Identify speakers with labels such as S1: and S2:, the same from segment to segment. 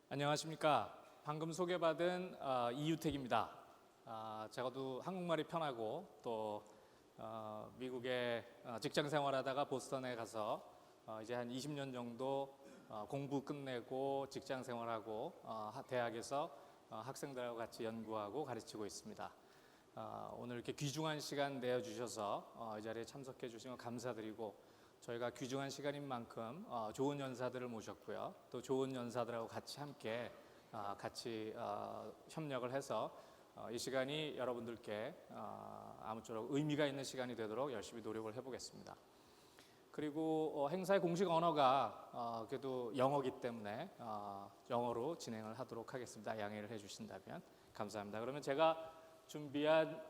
S1: 안녕하십니까. 방금 소개받은 이유택입니다. 제가도 한국말이 편하고 또 미국에 직장 생활하다가 보스턴에 가서 이제 한 20년 정도 공부 끝내고 직장 생활하고 대학에서 학생들하고 같이 연구하고 가르치고 있습니다. 오늘 이렇게 귀중한 시간 내어주셔서 이 자리에 참석해 주시면 감사드리고, 저희가 귀중한 시간인 만큼 좋은 연사들을 모셨고요. 또 좋은 연사들하고 같이 함께 협력을 해서 이 시간이 여러분들께 아무쪼록 의미가 있는 시간이 되도록 열심히 노력을 해보겠습니다. 그리고 행사의 공식 언어가 그래도 영어이기 때문에 영어로 진행을 하도록 하겠습니다. 양해를 해주신다면 감사합니다. 그러면 제가 준비한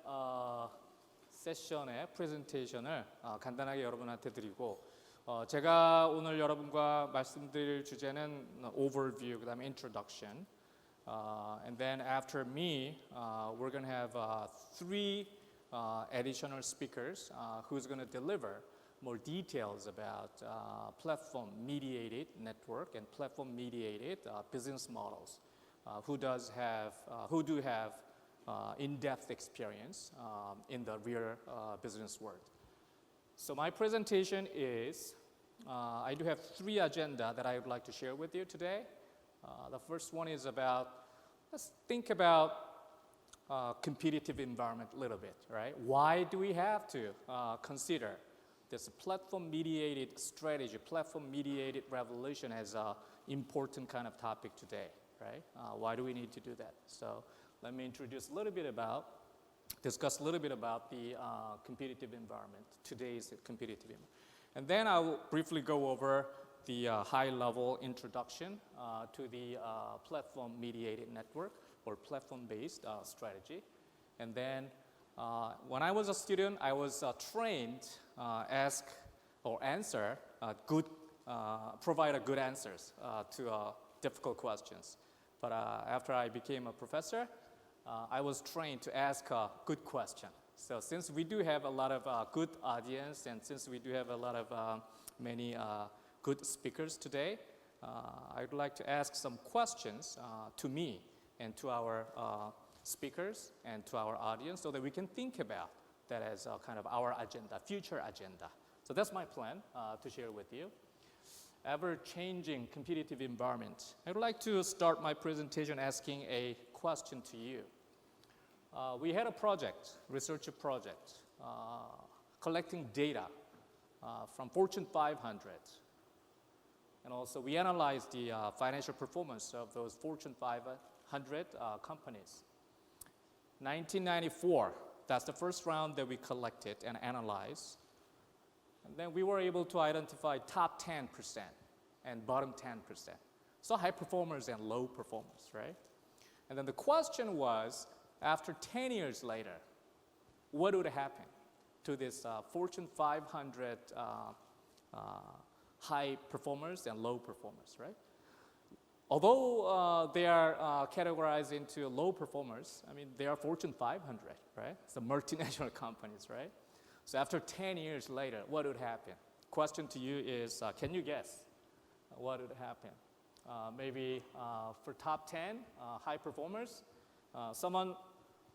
S1: 세션의 프레젠테이션을 간단하게 여러분한테 드리고, 제가 오늘 여러분과 말씀드릴 주제는 overview, 그 다음에 introduction, and then after me, we're going to have three additional speakers who's going to deliver more details about platform-mediated network and platform-mediated business models, who do have in-depth experience in the real business world. So my presentation is, I do have three agenda that I would like to share with you today. The first one is about, let's think about competitive environment a little bit, right? Why do we have to consider this platform-mediated strategy, platform-mediated revolution as an important kind of topic today, right? Why do we need to do that? So let me discuss a little bit about the competitive environment, today's competitive environment. And then I will briefly go over the high-level introduction to the platform-mediated network or platform-based strategy. And then when I was a student, I was trained provide good answers to difficult questions. But after I became a professor, I was trained to ask a good question. So since we do have a lot of good audience, and since we do have a lot of many good speakers today, I'd like to ask some questions to me and to our speakers and to our audience, so that we can think about that as kind of our agenda, future agenda. So that's my plan to share with you. Ever-changing competitive environment. I would like to start my presentation asking a question to you. We had a research project, collecting data from Fortune 500. And also we analyzed the financial performance of those Fortune 500 companies. 1994, that's the first round that we collected and analyzed. And then we were able to identify top 10% and bottom 10%. So high performers and low performers, right? And then the question was, after 10 years later, what would happen to this Fortune 500 high performers and low performers, right? Although they are categorized into low performers, I mean, they are Fortune 500, right? It's the multinational companies, right? So after 10 years later, what would happen? Question to you is, can you guess what would happen? Maybe for top 10 high performers, someone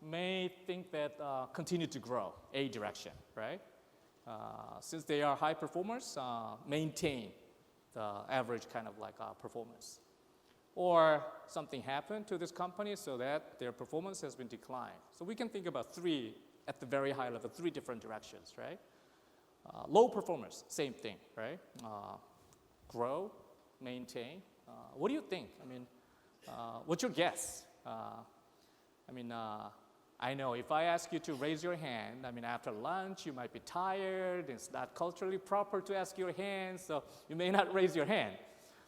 S1: may think that continue to grow, A direction, right? Since they are high performers, maintain the average kind of like performance. Or something happened to this company so that their performance has been declined. So we can think about three, at the very high level, three different directions, right? Low performers, same thing, right? Grow, maintain. What do you think? I mean, what's your guess? I know if I ask you to raise your hand, after lunch you might be tired, it's not culturally proper to ask your hand, so you may not raise your hand.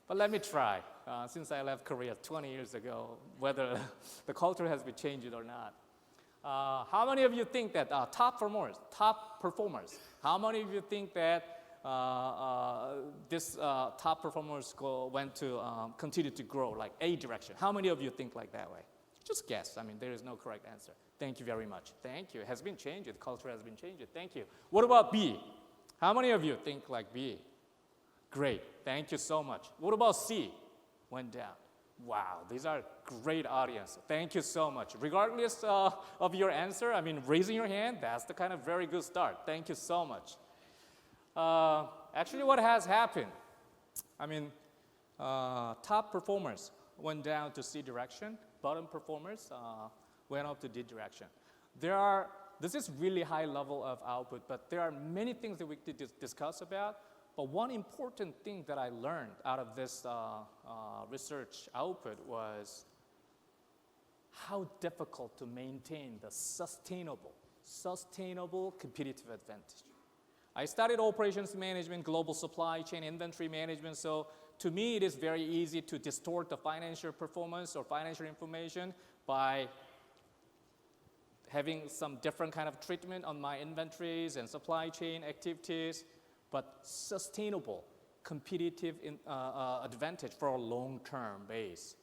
S1: But let me try, since I left Korea 20 years ago, whether the culture has been changed or not. How many of you think that top performers, how many of you think that this top performers went to continue to grow like A direction? How many of you think like that way? Just guess. There is no correct answer. Thank you very much. Thank you. It has been changed. The culture has been changed. Thank you. What about B? How many of you think like B? Great. Thank you so much. What about C? Went down. Wow, these are great audience. Thank you so much. Regardless of your answer, I mean, raising your hand, that's the kind of very good start. Thank you so much. Actually, what has happened? I mean, top performers went down to C direction. Bottom performers went up to D direction. This is really high level of output, but there are many things that we could discuss about. But one important thing that I learned out of this research output was how difficult to maintain the sustainable competitive advantage. I studied operations management, global supply chain, inventory management, so to me it is very easy to distort the financial performance or financial information by having some different kind of treatment on my inventories and supply chain activities. But sustainable competitive advantage for a long-term base,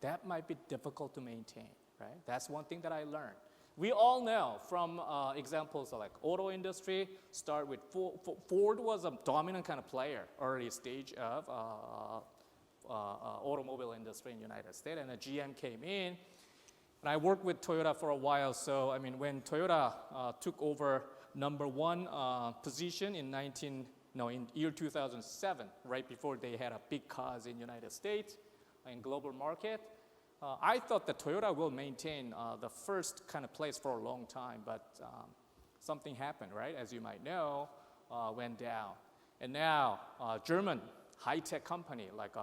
S1: that might be difficult to maintain, right? That's one thing that I learned. We all know from examples like auto industry, start with Ford was a dominant kind of player, early stage of automobile industry in the United States, and the GM came in. And I worked with Toyota for a while, so I mean, when Toyota took over number one position in year 2007, right before they had a big cause in United States, in global market. I thought that Toyota will maintain the first kind of place for a long time, but something happened, right? As you might know, went down. And now German high-tech company like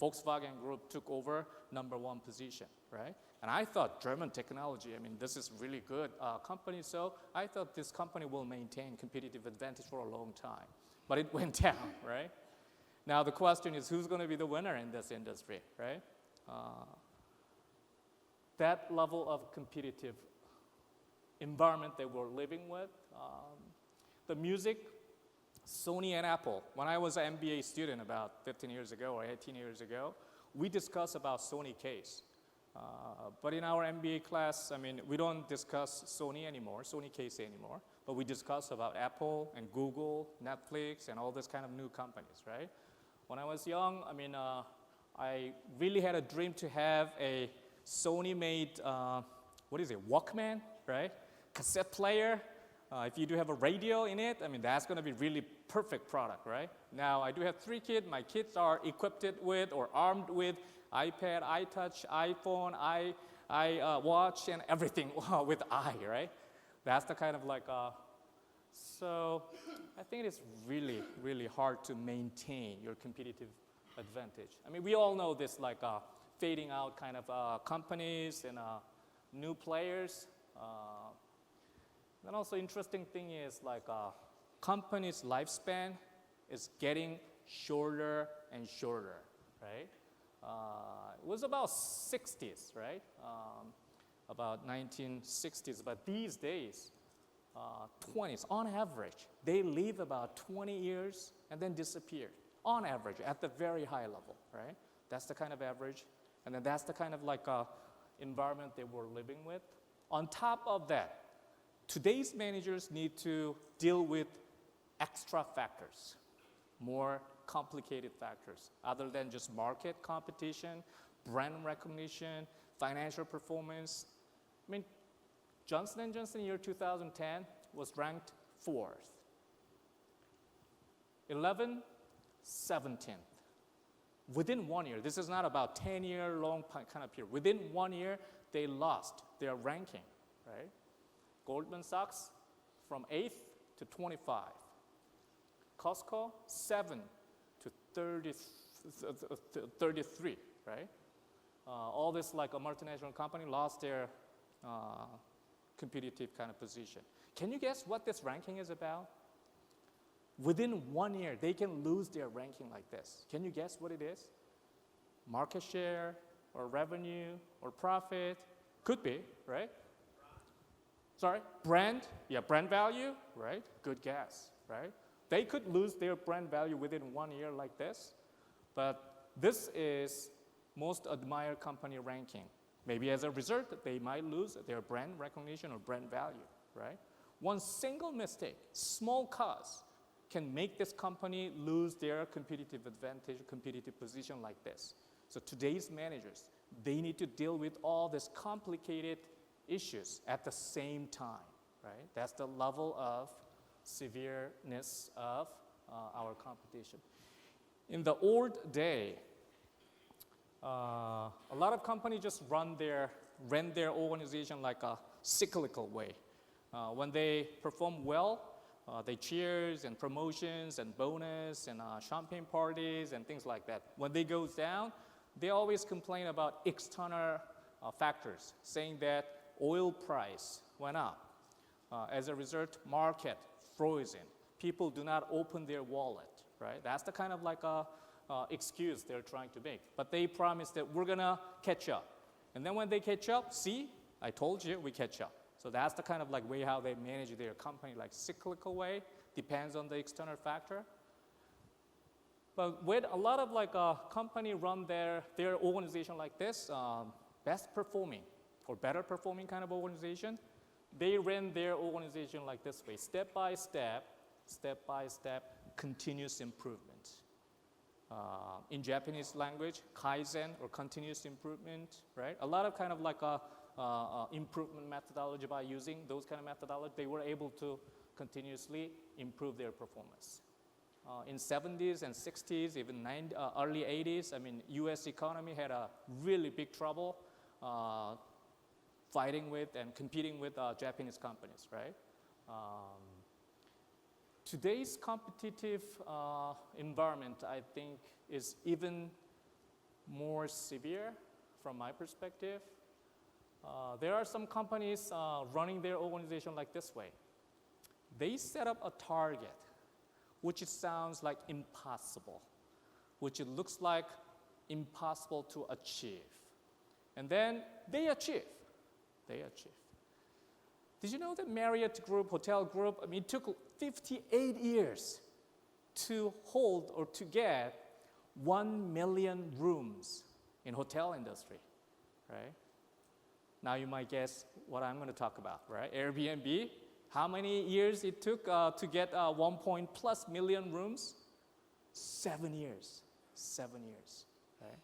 S1: Volkswagen Group took over number one position, right? And I thought German technology, I mean, this is really good company, so I thought this company will maintain competitive advantage for a long time. But it went down, right? Now the question is, who's going to be the winner in this industry, right? That level of competitive environment that we're living with, the music, Sony and Apple. When I was an MBA student about 15 years ago or 18 years ago, we discussed about Sony case. But in our MBA class, I mean, we don't discuss Sony case anymore, but we discuss about Apple and Google, Netflix, and all this kind of new companies, right? When I was young, I mean, I really had a dream to have a Sony-made, Walkman, right? Cassette player. If you do have a radio in it, I mean, that's going to be really perfect product, right? Now, I do have 3 kids. My kids are equipped with or armed with iPad, iTouch, iPhone, watch, and everything with right? That's the kind of like, so I think it's really, really hard to maintain your competitive advantage. I mean, we all know this like fading out kind of companies and new players. Then also interesting thing is like company's lifespan is getting shorter and shorter, right? It was about 60s, right? About 1960s, but these days, 20s, on average, they live about 20 years and then disappear, on average, at the very high level, right? That's the kind of average, and then that's the kind of like environment that we're living with. On top of that, today's managers need to deal with extra factors, more complicated factors, other than just market competition, brand recognition, financial performance. I mean, Johnson & Johnson year 2010 was ranked 4th. 11, 17th. Within 1 year, this is not about 10-year long kind of period. Within 1 year, they lost their ranking, right? Goldman Sachs from 8th to 25. Costco, 7 to 33, right? All this like a multinational company lost their competitive kind of position. Can you guess what this ranking is about? Within 1 year, they can lose their ranking like this. Can you guess what it is? Market share or revenue or profit? Could be, right? Sorry, brand? Yeah, brand value, right? Good guess, right? They could lose their brand value within 1 year like this, but this is most admired company ranking. Maybe as a result, they might lose their brand recognition or brand value, right? One single mistake, small cause, can make this company lose their competitive advantage, competitive position like this. So today's managers, they need to deal with all these complicated issues at the same time, right? That's the level of severeness of our competition. In the old day, a lot of companies just run their organization like a cyclical way. When they perform well, they cheers and promotions and bonus and champagne parties and things like that. When they goes down, they always complain about external factors, saying that oil price went up. As a result, market frozen. People do not open their wallet, right? That's the kind of like a excuse they're trying to make. But they promise that we're gonna catch up. And then when they catch up, see, I told you we catch up. So that's the kind of like way how they manage their company, like cyclical way, depends on the external factor. But when a lot of like a company run their organization like this, best performing or better performing kind of organization, they ran their organization like this way, step by step, continuous improvement. In Japanese language, kaizen or continuous improvement, right? A lot of kind of like a improvement methodology. By using those kind of methodology, they were able to continuously improve their performance. In 70s and 60s, even early 80s, I mean, U.S. economy had a really big trouble fighting with and competing with Japanese companies, right? Today's competitive environment, I think, is even more severe from my perspective. There are some companies running their organization like this way. They set up a target, which it sounds like impossible, which it looks like impossible to achieve. And then they achieve. Did you know that Marriott Group, hotel group, I mean, it took 58 years to hold or to get 1 million rooms in hotel industry, right? Now you might guess what I'm going to talk about, right? Airbnb, how many years it took to get 1+ million rooms? 7 years, right?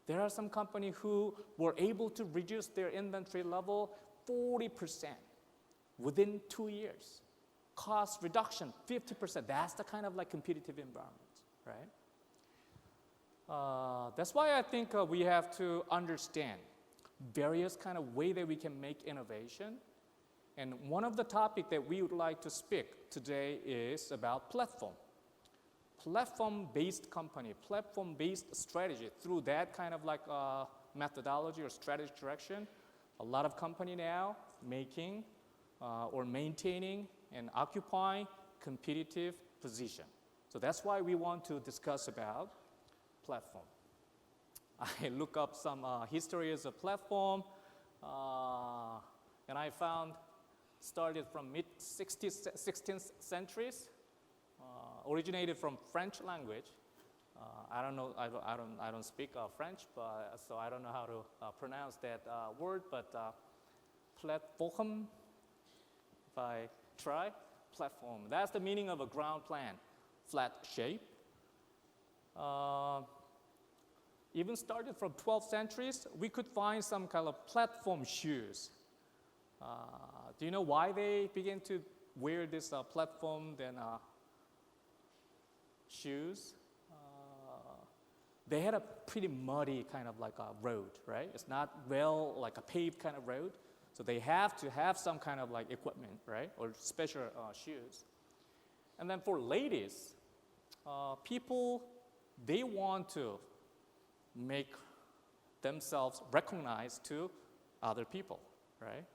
S1: There are some companies who were able to reduce their inventory level 40% within 2 years. Cost reduction, 50%. That's the kind of like competitive environment, right? That's why I think we have to understand various kind of way that we can make innovation. And one of the topic that we would like to speak today is about platform. Platform-based company, platform-based strategy. Through that kind of like methodology or strategy direction, a lot of company now making or maintaining and occupying competitive position. So that's why we want to discuss about platform. I look up some histories of platform, and I found started from mid-16th centuries, originated from French language. I don't know. I don't speak French, but so I don't know how to pronounce that word. But platform, if I try, platform. That's the meaning of a ground plan, flat shape. Even started from 12th centuries, we could find some kind of platform shoes. Do you know why they began to wear this platform shoes? They had a pretty muddy kind of like a road, right? It's not well like a paved kind of road. So they have to have some kind of like equipment, right? Or special shoes. And then for ladies, people, they want to make themselves recognized to other people, right?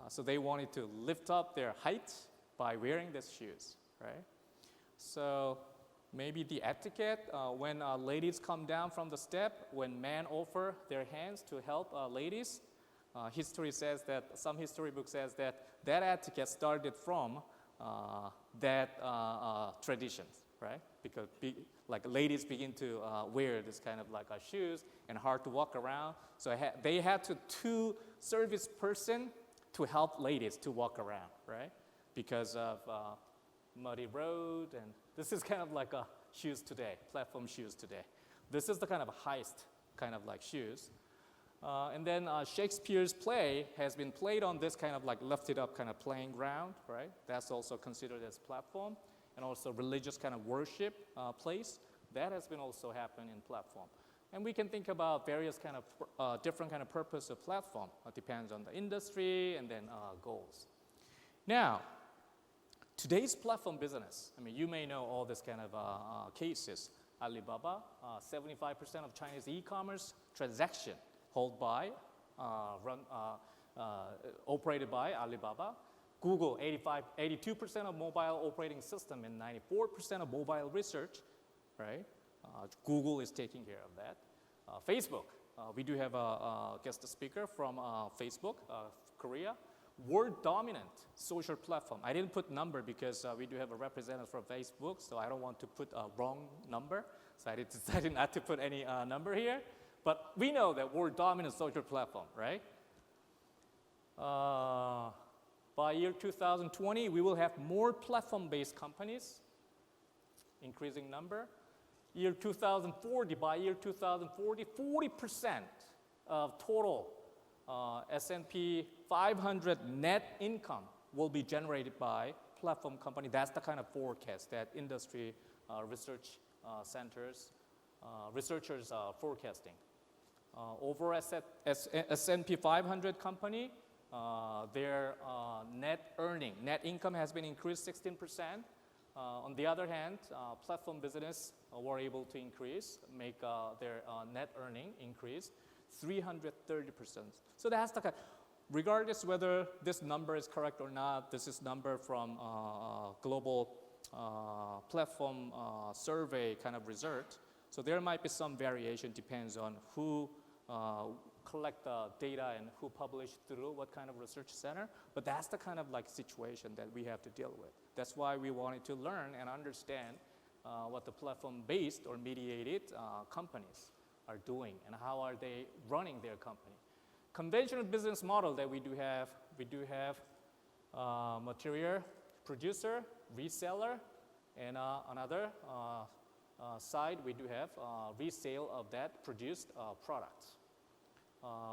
S1: So they wanted to lift up their height by wearing these shoes, right? So maybe the etiquette, when ladies come down from the step, when men offer their hands to help ladies, history says that, some history book says that etiquette started from that traditions, right? Because like ladies begin to wear this kind of like shoes and hard to walk around. So they had two service person to help ladies to walk around, right? Because of muddy road, and this is kind of like shoes today, platform shoes today. This is the kind of highest kind of like shoes. And then Shakespeare's play has been played on this kind of like lifted up kind of playing ground, right? That's also considered as platform. And also religious kind of worship place, that has been also happening in platform. And we can think about various kind of different kind of purpose of platform. It depends on the industry and then goals. Now, today's platform business, I mean, you may know all this kind of cases. Alibaba, 75% of Chinese e-commerce transaction held by, operated by Alibaba. Google, 82% of mobile operating system and 94% of mobile research, right? Google is taking care of that. Facebook, we do have a guest speaker from Facebook, Korea. World dominant social platform. I didn't put number because we do have a representative from Facebook, so I don't want to put a wrong number. So I decided not to put any number here. But we know that world dominant social platform, right? By year 2020, we will have more platform-based companies, increasing number. Year 2040, by year 2040, 40% of total S&P 500 net income will be generated by platform company. That's the kind of forecast that industry research centers, researchers are forecasting. Over S&P 500 company, their net income has been increased 16%. On the other hand, platform business were able to make their net earning increase 330%. So that's the kind. Regardless whether this number is correct or not, this is number from global platform survey kind of result. So there might be some variation, depends on who collect the data and who publish through what kind of research center. But that's the kind of like situation that we have to deal with. That's why we wanted to learn and understand what the platform-based or mediated companies are doing and how are they running their company. Conventional business model that we do have material producer, reseller, and another side we do have resale of that produced products.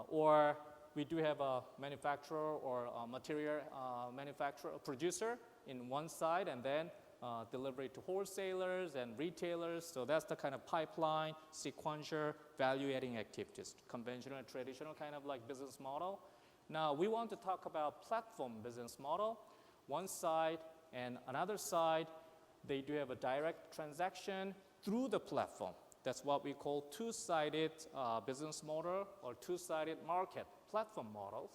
S1: Or we do have a manufacturer or a material manufacturer, producer in one side, and then delivery to wholesalers and retailers. So that's the kind of pipeline, sequential, value-adding activities, conventional and traditional kind of like business model. Now we want to talk about platform business model. One side and another side, they do have a direct transaction through the platform. That's what we call two-sided business model or two-sided market platform models.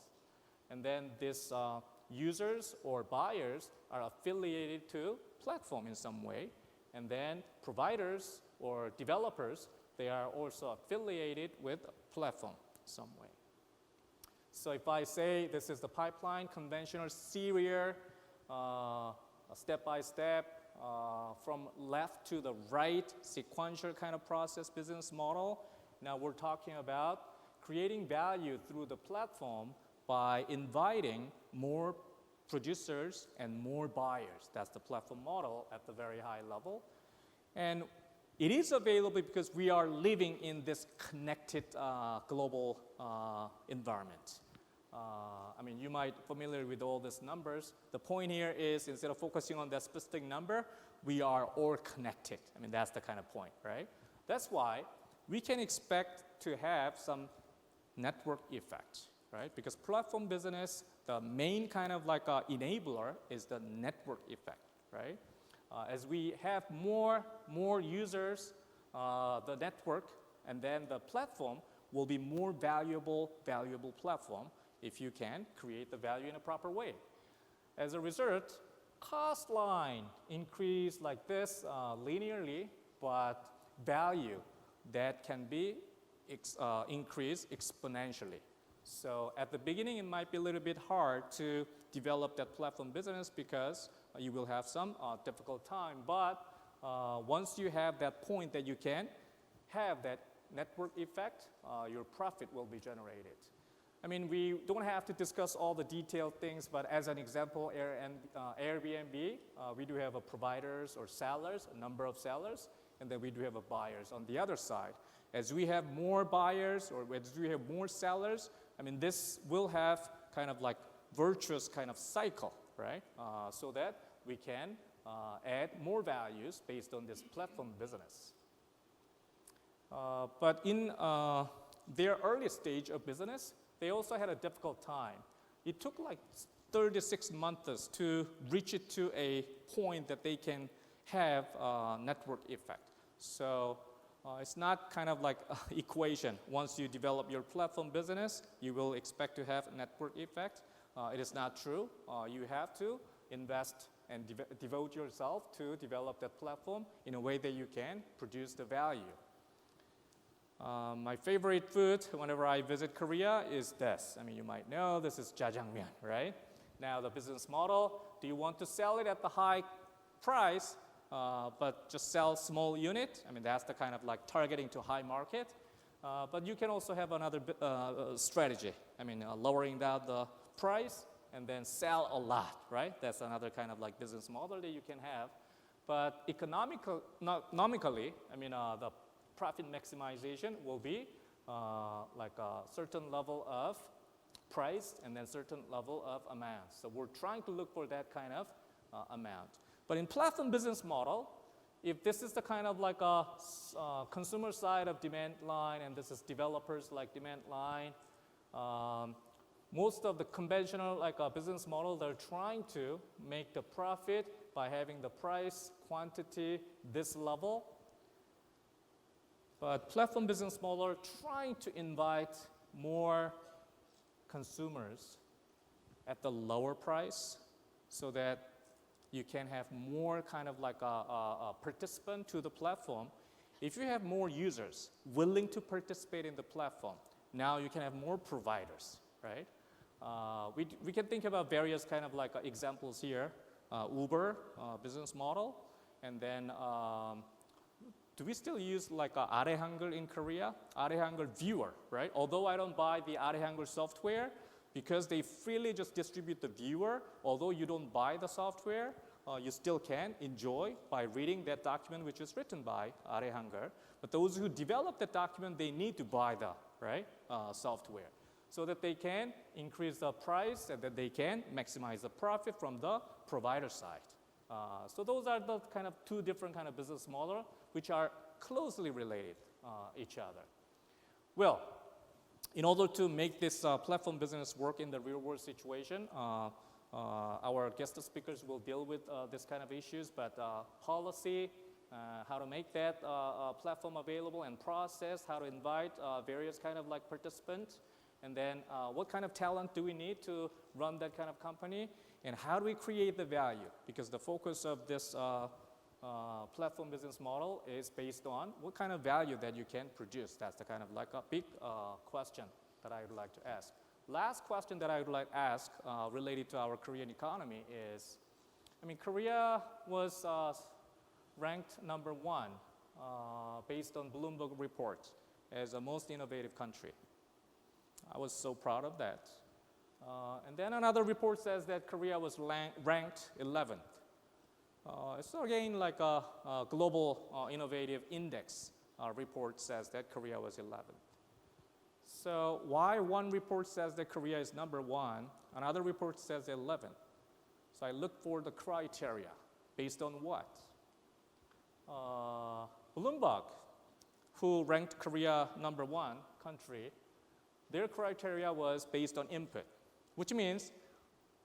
S1: And then these users or buyers are affiliated to platform in some way. And then providers or developers, they are also affiliated with platform some way. So if I say this is the pipeline, conventional serial, step-by-step, from left to the right, sequential kind of process business model. Now we're talking about creating value through the platform by inviting more producers and more buyers. That's the platform model at the very high level. And it is available because we are living in this connected global environment. I mean, you might be familiar with all these numbers. The point here is instead of focusing on that specific number, we are all connected. I mean, that's the kind of point, right? That's why we can expect to have some network effect, right? Because platform business, the main kind of like enabler is the network effect, right? As we have more users, the network, and then the platform will be more valuable platform if you can create the value in a proper way. As a result, cost line increase like this linearly, but value that can be increased exponentially. So at the beginning, it might be a little bit hard to develop that platform business because you will have some difficult time. But once you have that point that you can have that network effect, your profit will be generated. I mean, we don't have to discuss all the detailed things, but as an example, Airbnb, we do have providers or sellers, a number of sellers, and then we do have buyers on the other side. As we have more buyers or as we have more sellers, I mean, this will have kind of like virtuous kind of cycle, right? So that we can add more values based on this platform business. But in their early stage of business, they also had a difficult time. It took like 36 months to reach it to a point that they can have a network effect. So it's not kind of like an equation. Once you develop your platform business, you will expect to have a network effect. It is not true. You have to invest and devote yourself to develop that platform in a way that you can produce the value. My favorite food whenever I visit Korea is this. I mean, you might know this is jjajangmyeon, right? Now the business model, do you want to sell it at the high price but just sell small unit? I mean, that's the kind of like targeting to high market. But you can also have another strategy. I mean, lowering down the price and then sell a lot, right? That's another kind of like business model that you can have. But economically, I mean, the profit maximization will be like a certain level of price and then certain level of amount. So we're trying to look for that kind of amount. But in platform business model, if this is the kind of like a consumer side of demand line and this is developers like demand line, most of the conventional like business model, they're trying to make the profit by having the price, quantity, this level. But platform business model are trying to invite more consumers at the lower price so that you can have more kind of like a participant to the platform. If you have more users willing to participate in the platform, now you can have more providers, right? We can think about various kind of like examples here. Uber business model, and then do we still use like Are Hangul in Korea? Are Hangul viewer, right? Although I don't buy the Are Hangul software, because they freely just distribute the viewer, although you don't buy the software, you still can enjoy by reading that document which is written by Are Hangul. But those who develop the document, they need to buy the right software so that they can increase the price and that they can maximize the profit from the provider side. So those are the kind of two different kind of business model which are closely related each other. Well, in order to make this platform business work in the real world situation, our guest speakers will deal with this kind of issues, but policy, how to make that platform available and process, how to invite various kind of like participants, and then what kind of talent do we need to run that kind of company, and how do we create the value? Because the focus of this platform business model is based on what kind of value that you can produce. That's the kind of like a big question that I would like to ask. Last question that I would like to ask related to our Korean economy is, I mean, Korea was ranked #1 based on Bloomberg report as the most innovative country. I was so proud of that. And then another report says that Korea was ranked 11th. It's again like a global innovative index report says that Korea was 11th. So why one report says that Korea is #1, another report says 11th? So I look for the criteria based on what? Bloomberg, who ranked Korea #1 country, their criteria was based on input, which means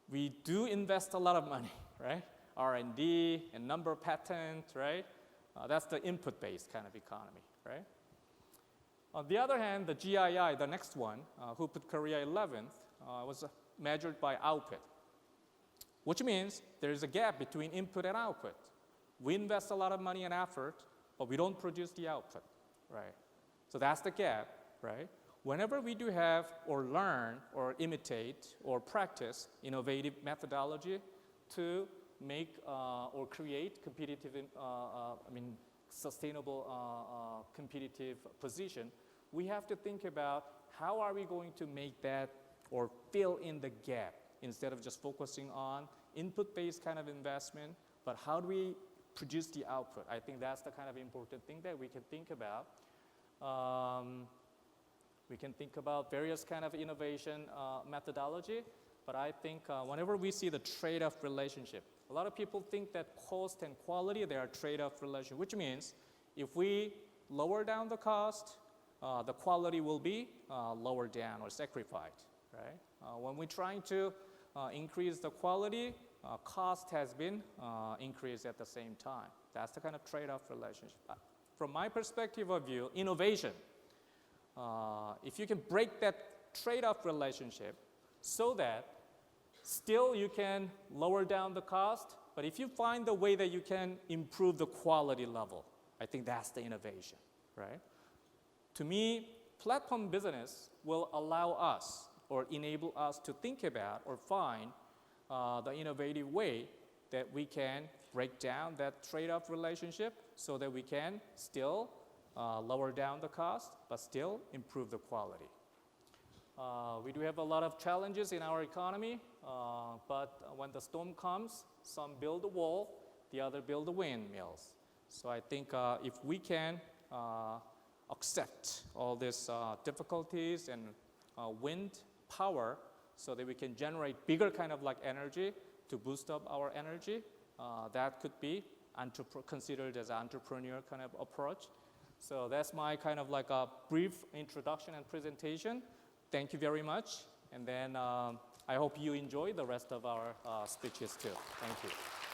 S1: we do invest a lot of money, right? R&D and number of patents, right? That's the input-based kind of economy, right? On the other hand, the GII, the next one, who put Korea 11th, was measured by output, which means there is a gap between input and output. We invest a lot of money and effort, but we don't produce the output, right? So that's the gap, right? Whenever we do have or learn or imitate or practice innovative methodology to make or create competitive, sustainable competitive position, we have to think about how are we going to make that or fill in the gap instead of just focusing on input-based kind of investment, but how do we produce the output? I think that's the kind of important thing that we can think about. We can think about various kind of innovation methodology, but I think whenever we see the trade-off relationship, a lot of people think that cost and quality, they are trade-off relation, which means if we lower down the cost, the quality will be lowered down or sacrificed, right? When we're trying to increase the quality, cost has been increased at the same time. That's the kind of trade-off relationship. From my perspective of view, innovation, if you can break that trade-off relationship so that still you can lower down the cost, but if you find the way that you can improve the quality level, I think that's the innovation, right? To me, platform business will allow us or enable us to think about or find the innovative way that we can break down that trade-off relationship so that we can still lower down the cost, but still improve the quality. We do have a lot of challenges in our economy, but when the storm comes, some build a wall, the other build the windmills. So I think if we can accept all these difficulties and wind power so that we can generate bigger kind of like energy to boost up our energy, that could be considered as an entrepreneur kind of approach. So that's my kind of like a brief introduction and presentation. Thank you very much. And then I hope you enjoy the rest of our speeches too. Thank you.